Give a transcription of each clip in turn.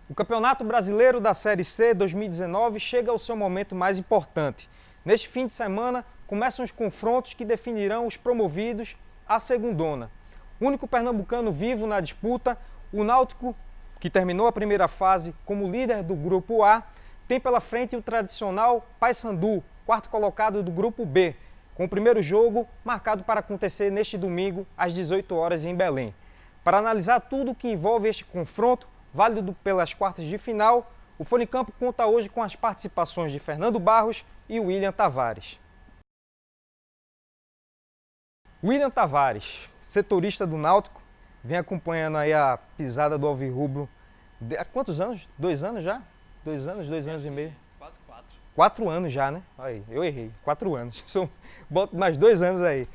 O Campeonato Brasileiro da Série C 2019 chega ao seu momento mais importante. Neste fim de semana, começam os confrontos que definirão os promovidos à segundona. O único pernambucano vivo na disputa, o Náutico, que terminou a primeira fase como líder do Grupo A, tem pela frente o tradicional Paysandu, quarto colocado do Grupo B, com o primeiro jogo marcado para acontecer neste domingo às 18 horas em Belém. Para analisar tudo o que envolve este confronto, válido pelas quartas de final, o Folha em Campo conta hoje com as participações de Fernando Barros e William Tavares. William Tavares, setorista do Náutico, vem acompanhando aí a pisada do alvirrubro há quantos anos? 2 anos já? 2 anos e meio? Quase 4. 4 anos já, né? Aí, eu errei, 4 anos. Boto mais 2 anos aí.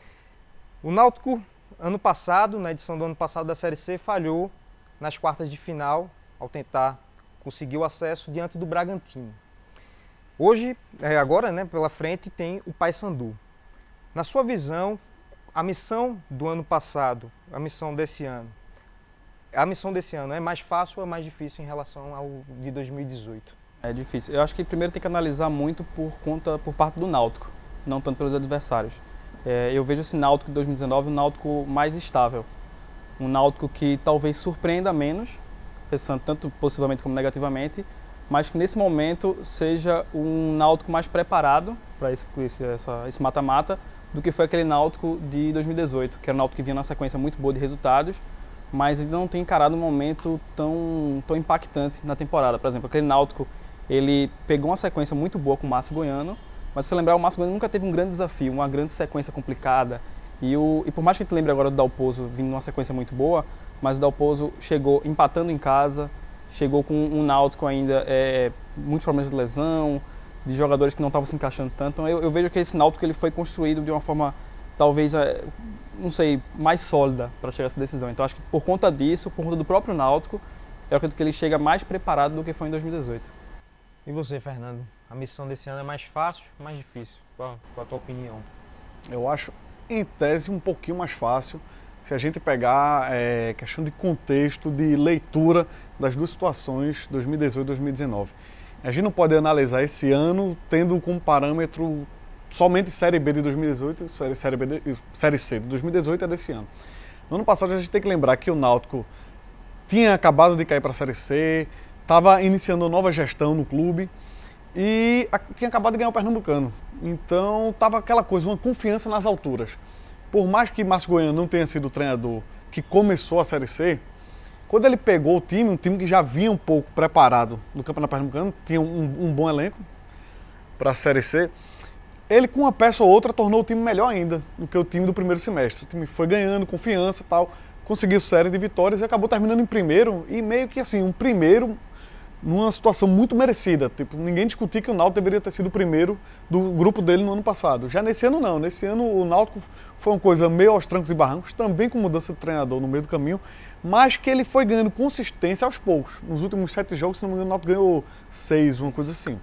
O Náutico, ano passado, na edição do ano passado da Série C, falhou nas quartas de final ao tentar conseguir o acesso diante do Bragantino. Hoje, agora, né, pela frente, tem o Paysandu. Na sua visão, a missão do ano passado, a missão desse ano é mais fácil ou é mais difícil em relação ao de 2018? É difícil. Eu acho que primeiro tem que analisar muito por parte do Náutico, não tanto pelos adversários. Eu vejo esse Náutico de 2019 um Náutico mais estável. Um Náutico que talvez surpreenda menos, pensando tanto positivamente como negativamente, mas que nesse momento seja um Náutico mais preparado para esse mata-mata do que foi aquele Náutico de 2018, que era um Náutico que vinha numa sequência muito boa de resultados, mas ainda não tem encarado um momento tão impactante na temporada. Por exemplo, aquele Náutico, ele pegou uma sequência muito boa com o Márcio Goiano, mas se você lembrar, o Márcio Goiano nunca teve um grande desafio, uma grande sequência complicada. E por mais que a gente lembre agora do Dalpozo vindo numa sequência muito boa, mas o Dalpozo chegou empatando em casa, chegou com um Náutico ainda muitos problemas de lesão, de jogadores que não estavam se encaixando tanto. Então eu vejo que esse Náutico ele foi construído de uma forma, talvez, não sei, mais sólida para chegar a essa decisão. Então acho que por conta disso, por conta do próprio Náutico, eu acredito que ele chega mais preparado do que foi em 2018. E você, Fernando? A missão desse ano é mais fácil ou mais difícil? Qual a tua opinião? Eu acho, em tese, um pouquinho mais fácil se a gente pegar questão de contexto, de leitura das duas situações, 2018 e 2019. A gente não pode analisar esse ano tendo como parâmetro somente Série B de 2018 e Série C de 2018 é desse ano. No ano passado a gente tem que lembrar que o Náutico tinha acabado de cair para a Série C, estava iniciando nova gestão no clube e tinha acabado de ganhar o Pernambucano. Então estava aquela coisa, uma confiança nas alturas. Por mais que Márcio Goiano não tenha sido o treinador que começou a Série C, quando ele pegou o time, um time que já vinha um pouco preparado no Campeonato Pernambucano, tinha um bom elenco para a Série C, ele com uma peça ou outra tornou o time melhor ainda do que o time do primeiro semestre. O time foi ganhando confiança e tal, conseguiu série de vitórias e acabou terminando em primeiro e meio que assim, um primeiro numa situação muito merecida. Tipo, ninguém discutia que o Náutico deveria ter sido o primeiro do grupo dele no ano passado. Já nesse ano não, nesse ano o Náutico foi uma coisa meio aos trancos e barrancos, também com mudança de treinador no meio do caminho, mas que ele foi ganhando consistência aos poucos. Nos últimos 7 jogos, se não me engano, o Náutico ganhou 6, uma coisa assim.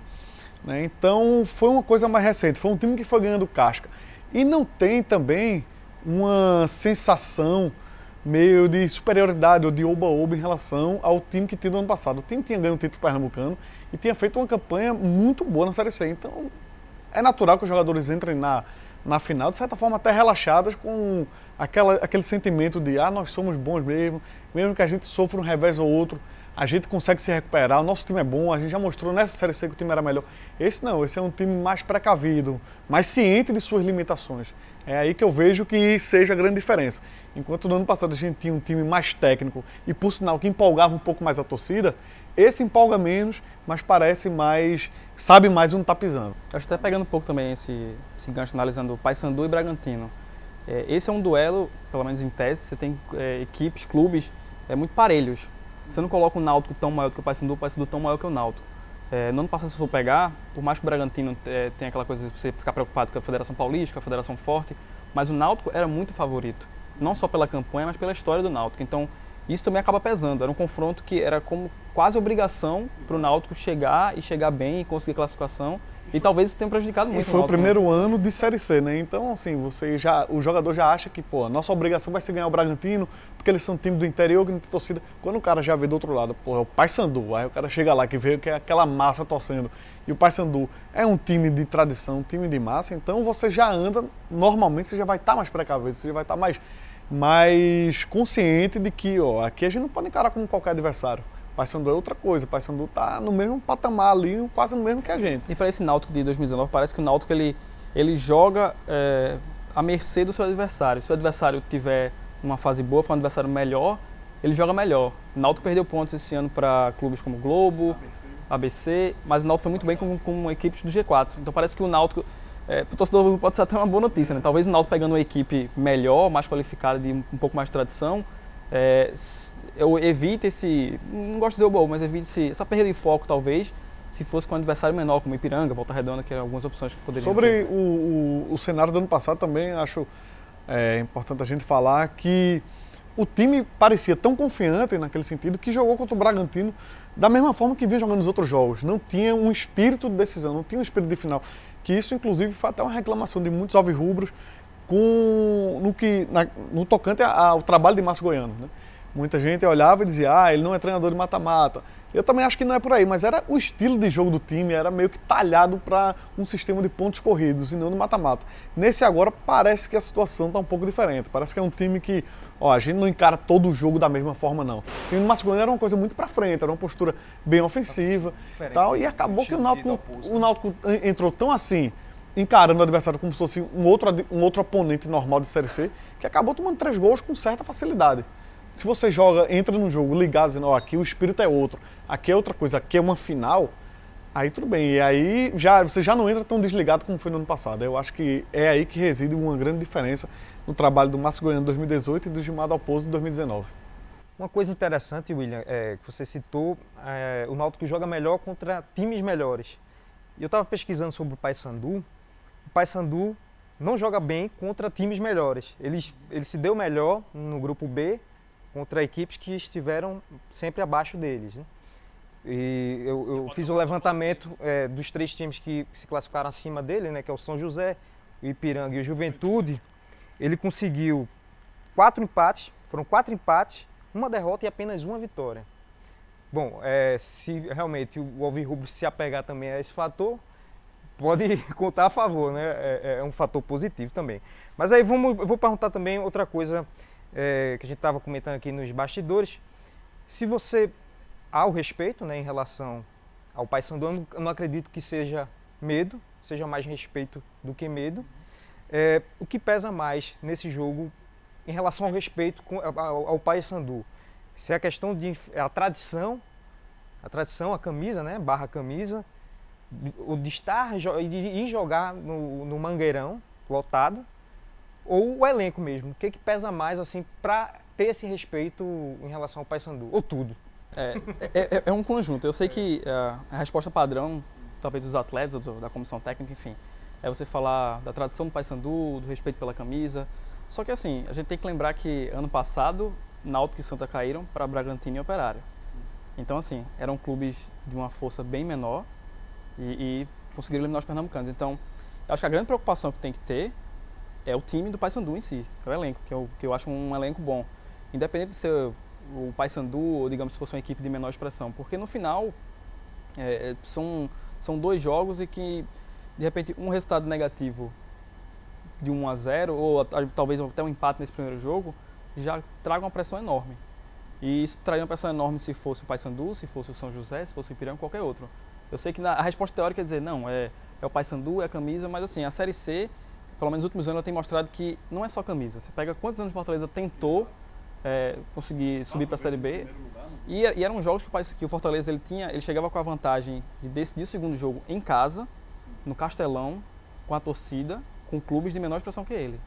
Então foi uma coisa mais recente, foi um time que foi ganhando casca. E não tem também uma sensação meio de superioridade ou de oba-oba em relação ao time que tinha no ano passado. O time tinha ganho o título pernambucano e tinha feito uma campanha muito boa na Série C. Então é natural que os jogadores entrem na final, de certa forma até relaxados, com aquele sentimento de nós somos bons mesmo que a gente sofra um revés ou outro, a gente consegue se recuperar, o nosso time é bom, a gente já mostrou nessa Série C que o time era melhor. Esse não, esse é um time mais precavido, mais ciente de suas limitações. É aí que eu vejo que seja a grande diferença. Enquanto no ano passado a gente tinha um time mais técnico e, por sinal, que empolgava um pouco mais a torcida, esse empolga menos, mas parece mais, sabe mais onde está pisando. Acho que até pegando um pouco também esse gancho, analisando Paysandu e Bragantino. Esse é um duelo, pelo menos em tese, você tem equipes, clubes muito parelhos. Você não coloca o Náutico tão maior do que o Paysandu tão maior que o Náutico. No ano passado, se for pegar, por mais que o Bragantino tenha aquela coisa de você ficar preocupado com a Federação Paulista, com a Federação Forte, mas o Náutico era muito favorito. Não só pela campanha, mas pela história do Náutico. Então, isso também acaba pesando. Era um confronto que era como quase obrigação para o Náutico chegar bem e conseguir classificação. E talvez isso tenha prejudicado muito. E foi o primeiro ano de Série C, né? Então, assim, o jogador já acha que, pô, a nossa obrigação vai ser ganhar o Bragantino, porque eles são um time do interior que não tem torcida. Quando o cara já vê do outro lado, pô, é o Paysandu, aí o cara chega lá que vê que é aquela massa torcendo. E o Paysandu é um time de tradição, um time de massa, então você já anda, normalmente você já vai estar mais precavido, você já vai estar mais consciente de que, ó, aqui a gente não pode encarar como qualquer adversário. Paysandu é outra coisa, Paysandu tá no mesmo patamar ali, quase no mesmo que a gente. E para esse Náutico de 2019, parece que o Náutico ele joga à mercê do seu adversário. Se o adversário tiver uma fase boa, for um adversário melhor, ele joga melhor. O Náutico perdeu pontos esse ano para clubes como Globo, ABC, mas o Náutico foi muito bem com equipes do G4. Então parece que o Náutico, para o torcedor pode ser até uma boa notícia, né? Talvez o Náutico pegando uma equipe melhor, mais qualificada, de um pouco mais de tradição, eu evite não gosto de dizer o gol, mas evite essa perda de foco, talvez, se fosse com um adversário menor, como Ipiranga, Volta Redonda, que eram algumas opções que poderiam Sobre ter. o cenário do ano passado também, acho importante a gente falar que o time parecia tão confiante naquele sentido que jogou contra o Bragantino da mesma forma que vinha jogando nos outros jogos. Não tinha um espírito de decisão, não tinha um espírito de final. Que isso, inclusive, foi até uma reclamação de muitos alvirrubros no tocante ao trabalho de Márcio Goiano, né? Muita gente olhava e dizia, ele não é treinador de mata-mata. Eu também acho que não é por aí, mas era o estilo de jogo do time, era meio que talhado para um sistema de pontos corridos e não de mata-mata. Nesse agora parece que a situação está um pouco diferente, parece que é um time que, a gente não encara todo o jogo da mesma forma não. O time do Márcio Goiano era uma coisa muito para frente, era uma postura bem ofensiva tal, e acabou que o Náutico entrou tão assim, encarando o adversário como se fosse um outro oponente normal de Série C, que acabou tomando 3 gols com certa facilidade. Se você entra num jogo ligado, dizendo, aqui o espírito é outro, aqui é outra coisa, aqui é uma final, aí tudo bem. E aí você já não entra tão desligado como foi no ano passado. Eu acho que é aí que reside uma grande diferença no trabalho do Márcio Goiano em 2018 e do Gilmar Dalpozo em 2019. Uma coisa interessante, William, que você citou, o Náutico joga melhor contra times melhores. E eu estava pesquisando sobre o Paysandu não joga bem contra times melhores. Ele se deu melhor no grupo B, contra equipes que estiveram sempre abaixo deles, né? E eu fiz o levantamento dos 3 times que se classificaram acima dele, né, que é o São José, o Ipiranga e o Juventude. Ele conseguiu 4 empates, foram 4 empates, 1 derrota e apenas 1 vitória. Bom, se realmente o alvirrubro se apegar também a esse fator, pode contar a favor, né? É um fator positivo também. Mas aí eu vou perguntar também outra coisa que a gente estava comentando aqui nos bastidores. Se você há o respeito, né, em relação ao Paysandu, eu não acredito que seja medo, seja mais respeito do que medo. O que pesa mais nesse jogo em relação ao respeito ao Paysandu? Se é a questão a tradição, a camisa, né, barra camisa, o de estar e jogar no Mangueirão lotado, ou o elenco mesmo? O que pesa mais assim para ter esse respeito em relação ao Paysandu? Ou tudo? É um conjunto. Eu sei que a resposta padrão, talvez dos atletas ou da comissão técnica, enfim, é você falar da tradição do Paysandu, do respeito pela camisa. Só que assim, a gente tem que lembrar que ano passado, Náutico e Santa caíram para Bragantino e Operário. Então assim, eram clubes de uma força bem menor e conseguiram eliminar os pernambucanos. Então, eu acho que a grande preocupação que tem que ter é o time do Paysandu em si, que é o elenco, que eu acho um elenco bom. Independente de ser o Paysandu ou, digamos, se fosse uma equipe de menor expressão. Porque no final, são 2 jogos e que, de repente, um resultado negativo de 1-0, ou talvez até um empate nesse primeiro jogo, já traga uma pressão enorme. E isso traria uma pressão enorme se fosse o Paysandu, se fosse o São José, se fosse o Ipiranga, qualquer outro. Eu sei que a resposta teórica é dizer, não, é o Paysandu, é a camisa, mas assim, a Série C, pelo menos nos últimos anos, ela tem mostrado que não é só camisa. Você pega quantos anos o Fortaleza tentou conseguir subir para a Série B, e eram jogos que o Fortaleza ele chegava com a vantagem de decidir o segundo jogo em casa, no Castelão, com a torcida, com clubes de menor expressão que ele.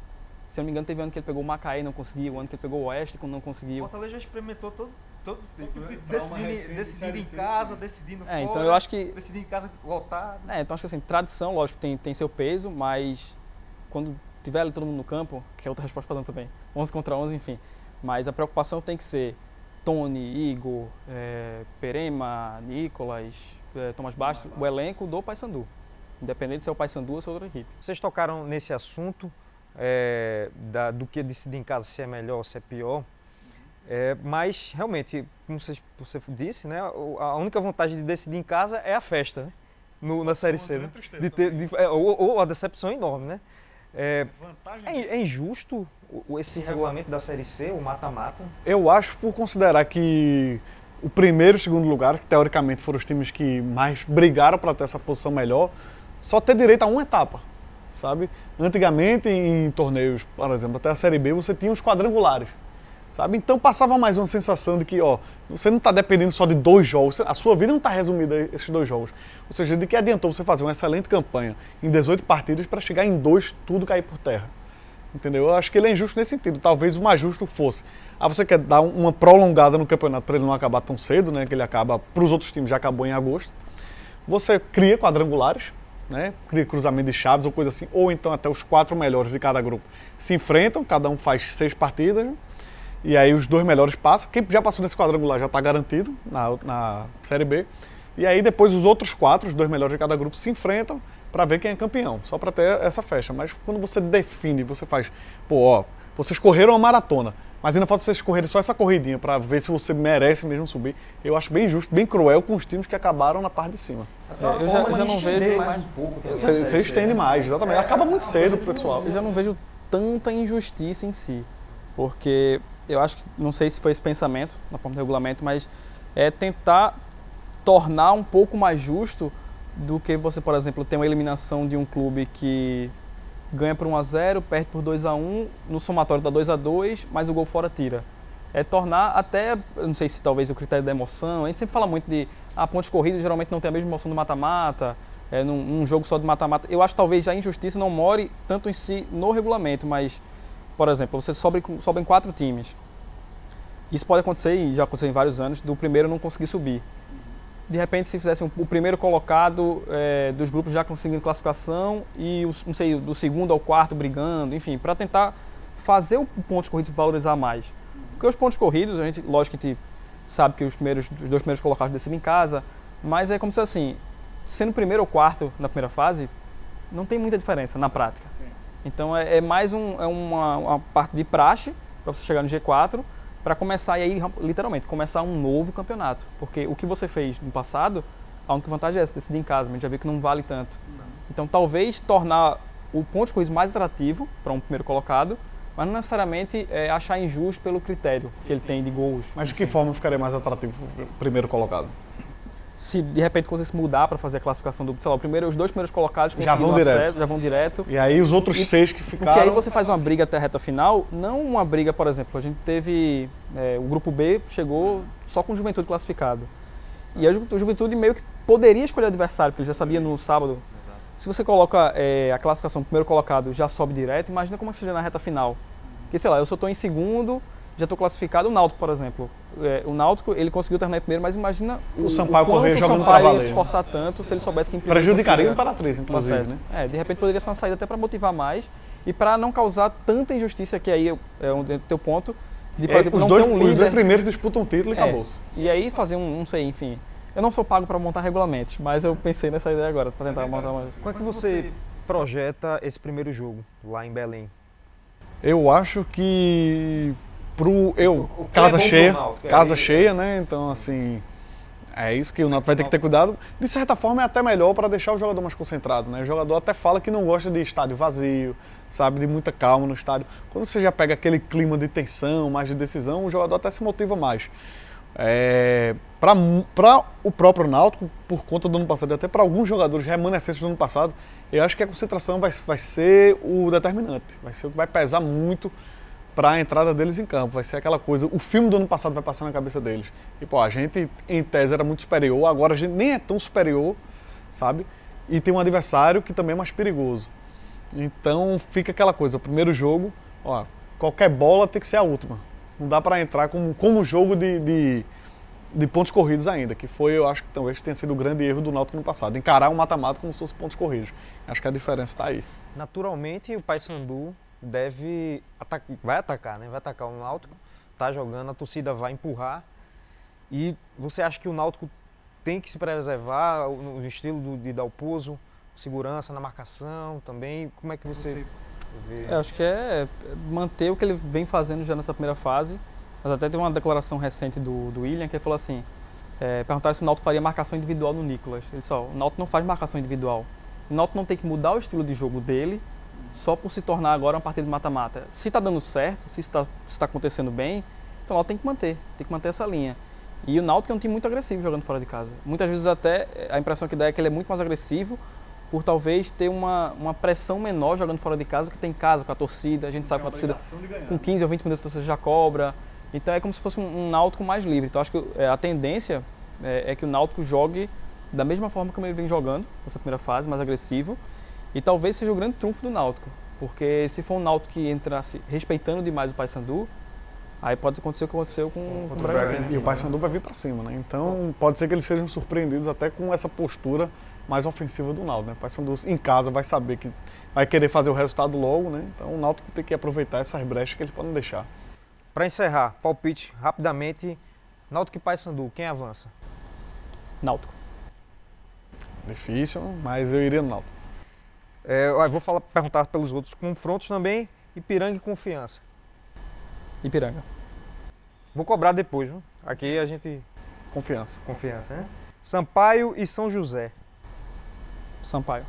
Se eu não me engano, teve ano que ele pegou o Macaé e não conseguiu, o ano que ele pegou o Oeste e não conseguiu. O Fortaleza já experimentou todo tipo, decidindo em casa, decidindo fora, então eu acho que decidir em casa lotado. Então acho que assim, tradição, lógico, tem seu peso, mas quando tiver ali todo mundo no campo, que é outra resposta padrão também, 11 contra 11, enfim. Mas a preocupação tem que ser Tony, Igor, Perema, Nicolas, Tomás Bastos, o elenco do Paysandu. independente se é o Paysandu ou se é outra equipe. Vocês tocaram nesse assunto do que decidir em casa se é melhor ou se é pior, mas realmente, como você disse, né, a única vantagem de decidir em casa é a festa, né, na Série C, né? Ou a decepção enorme, né? É injusto esse regulamento da Série C, o mata-mata? Eu acho, por considerar que o primeiro e o segundo lugar, que teoricamente foram os times que mais brigaram para ter essa posição melhor, só ter direito a uma etapa, sabe? Antigamente, em torneios, por exemplo, até a Série B, você tinha os quadrangulares, sabe? Então passava mais uma sensação de que, você não está dependendo só de 2 jogos, a sua vida não está resumida a esses 2 jogos. Ou seja, de que adiantou você fazer uma excelente campanha em 18 partidas para chegar em 2 tudo cair por terra. Entendeu? Eu acho que ele é injusto nesse sentido. Talvez o mais justo fosse. Você quer dar uma prolongada no campeonato para ele não acabar tão cedo, né? Que ele acaba, para os outros times, já acabou em agosto. Você cria quadrangulares, né? Cria cruzamento de chaves ou coisa assim, ou então até os 4 melhores de cada grupo se enfrentam, cada um faz 6 partidas, né? E aí os 2 melhores passam. Quem já passou nesse quadrangular já está garantido na Série B. E aí depois os outros 4, os 2 melhores de cada grupo, se enfrentam para ver quem é campeão, só para ter essa festa. Mas quando você define, você faz, vocês correram a maratona, mas ainda falta vocês correrem só essa corridinha para ver se você merece mesmo subir. Eu acho bem injusto, bem cruel com os times que acabaram na parte de cima. Eu já não vejo mais um pouco. Você estende mais, exatamente. Acaba muito cedo, pessoal. Eu já não vejo tanta injustiça em si, porque eu acho que, não sei se foi esse pensamento na forma do regulamento, mas é tentar tornar um pouco mais justo do que você, por exemplo, ter uma eliminação de um clube que ganha por 1-0, perde por 2-1, no somatório dá 2-2, mas o gol fora tira. É tornar até, eu não sei se talvez o critério da emoção, a gente sempre fala muito de pontos corridos geralmente não tem a mesma emoção do mata-mata, num jogo só de mata-mata. Eu acho que talvez a injustiça não more tanto em si no regulamento, mas, por exemplo, você sobem 4 times. Isso pode acontecer, e já aconteceu em vários anos, do primeiro não conseguir subir. De repente, se fizessem o primeiro colocado dos grupos já conseguindo classificação e não sei, do segundo ao quarto brigando, enfim, para tentar fazer o pontos corridos valorizar mais. Porque os pontos corridos, lógico que a gente sabe que os 2 primeiros colocados decidem em casa, mas é como se assim, sendo primeiro ou quarto na primeira fase, não tem muita diferença na prática. Sim. Então é mais uma parte de praxe para você chegar no G4, para começar, e aí, literalmente, começar um novo campeonato. Porque o que você fez no passado, a única vantagem é essa, decidir em casa, mas a gente já viu que não vale tanto. Não. Então, talvez tornar o ponto de corrida mais atrativo para um primeiro colocado, mas não necessariamente achar injusto pelo critério que ele tem de gols. Mas de que forma ficaria mais atrativo para o primeiro colocado? Se de repente conseguisse mudar para fazer a classificação do, sei lá, os 2 primeiros colocados já vão direto. Já vão direto. E aí os outros 6 que ficaram... Porque aí você faz uma briga até a reta final, não uma briga, por exemplo, a gente teve, o grupo B chegou só com o Juventude classificado. E a Juventude meio que poderia escolher o adversário, porque ele já sabia no sábado. Exato. Se você coloca a classificação do primeiro colocado, já sobe direto, imagina como é que seja na reta final. Porque, sei lá, eu só estou em segundo, já estou classificado, o Náutico, por exemplo. O Náutico, ele conseguiu terminar em primeiro, mas imagina o Sampaio correr jogando para valer. O Sampaio ia se esforçar tanto se ele soubesse que prejudicaria o Imperatriz, inclusive, né? De repente poderia ser uma saída até para motivar mais e para não causar tanta injustiça, que aí é o teu ponto, de, por exemplo, os não ter um líder. Os 2 primeiros disputam o título e acabou-se. E aí fazer não sei, enfim. Eu não sou pago para montar regulamentos, mas eu pensei nessa ideia agora, para tentar montar uma... Como é que você projeta esse primeiro jogo lá em Belém? Eu acho que casa cheia, né? Então, assim, é isso que o Náutico vai ter que ter cuidado. De certa forma, é até melhor para deixar o jogador mais concentrado, né? O jogador até fala que não gosta de estádio vazio, sabe? De muita calma no estádio. Quando você já pega aquele clima de tensão, mais de decisão, o jogador até se motiva mais. Para o próprio Náutico, por conta do ano passado, e até para alguns jogadores remanescentes do ano passado, eu acho que a concentração vai ser o determinante. Vai ser o que vai pesar muito para a entrada deles em campo. Vai ser aquela coisa, o filme do ano passado vai passar na cabeça deles. E, a gente, em tese, era muito superior, agora a gente nem é tão superior, sabe? E tem um adversário que também é mais perigoso. Então, fica aquela coisa, o primeiro jogo, qualquer bola tem que ser a última. Não dá para entrar como jogo de pontos corridos ainda, que foi, eu acho que talvez tenha sido o grande erro do Náutico no passado. Encarar um mata-mata como se fosse pontos corridos. Acho que a diferença está aí. Naturalmente, o Paysandu vai atacar, né? Vai atacar o Náutico, tá jogando, a torcida vai empurrar. E você acha que o Náutico tem que se preservar no estilo de Dalpozo, segurança na marcação também. Como é que você vê? Eu acho que é manter o que ele vem fazendo já nessa primeira fase. Mas até teve uma declaração recente do William que ele falou assim, perguntaram se o Náutico faria marcação individual no Nicolas. Ele disse, ó, o Náutico não faz marcação individual. O Náutico não tem que mudar o estilo de jogo dele só por se tornar agora uma partida de mata-mata. Se está dando certo, se está acontecendo bem, então o Náutico tem que manter essa linha. E o Náutico é um time muito agressivo jogando fora de casa. Muitas vezes até a impressão que dá é que ele é muito mais agressivo por talvez ter uma pressão menor jogando fora de casa do que tem em casa com a torcida. A gente sabe que a torcida com 15 ou 20 minutos a torcida já cobra. Então é como se fosse um Náutico mais livre. Então acho que a tendência é que o Náutico jogue da mesma forma como ele vem jogando nessa primeira fase, mais agressivo. E talvez seja o grande trunfo do Náutico. Porque se for um Náutico que entrasse respeitando demais o Paysandu, aí pode acontecer o que aconteceu com o Bragantino. E o Paysandu vai vir para cima, né? Então pode ser que eles sejam surpreendidos até com essa postura mais ofensiva do Náutico, né? O Paysandu em casa vai saber que vai querer fazer o resultado logo, né? Então o Náutico tem que aproveitar essas brechas que eles podem deixar. Para encerrar, palpite rapidamente, Náutico e Paysandu, quem avança? Náutico. Difícil, mas eu iria no Náutico. Eu vou perguntar pelos outros confrontos também, Ipiranga e Confiança. Ipiranga. Vou cobrar depois, viu? Aqui a gente... Confiança. Confiança, né? Sampaio e São José. Sampaio.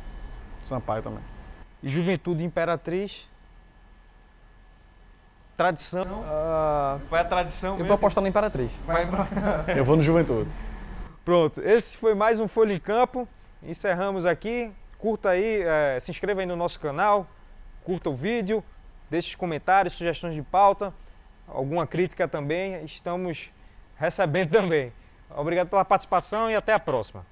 Sampaio também. E Juventude e Imperatriz. Tradição. Foi a tradição Eu vou apostar no Imperatriz. Eu vou no Juventude. Pronto, esse foi mais um Folha em Campo. Encerramos aqui. Curta aí, se inscreva aí no nosso canal, curta o vídeo, deixe os comentários, sugestões de pauta, alguma crítica também, estamos recebendo também. Obrigado pela participação e até a próxima.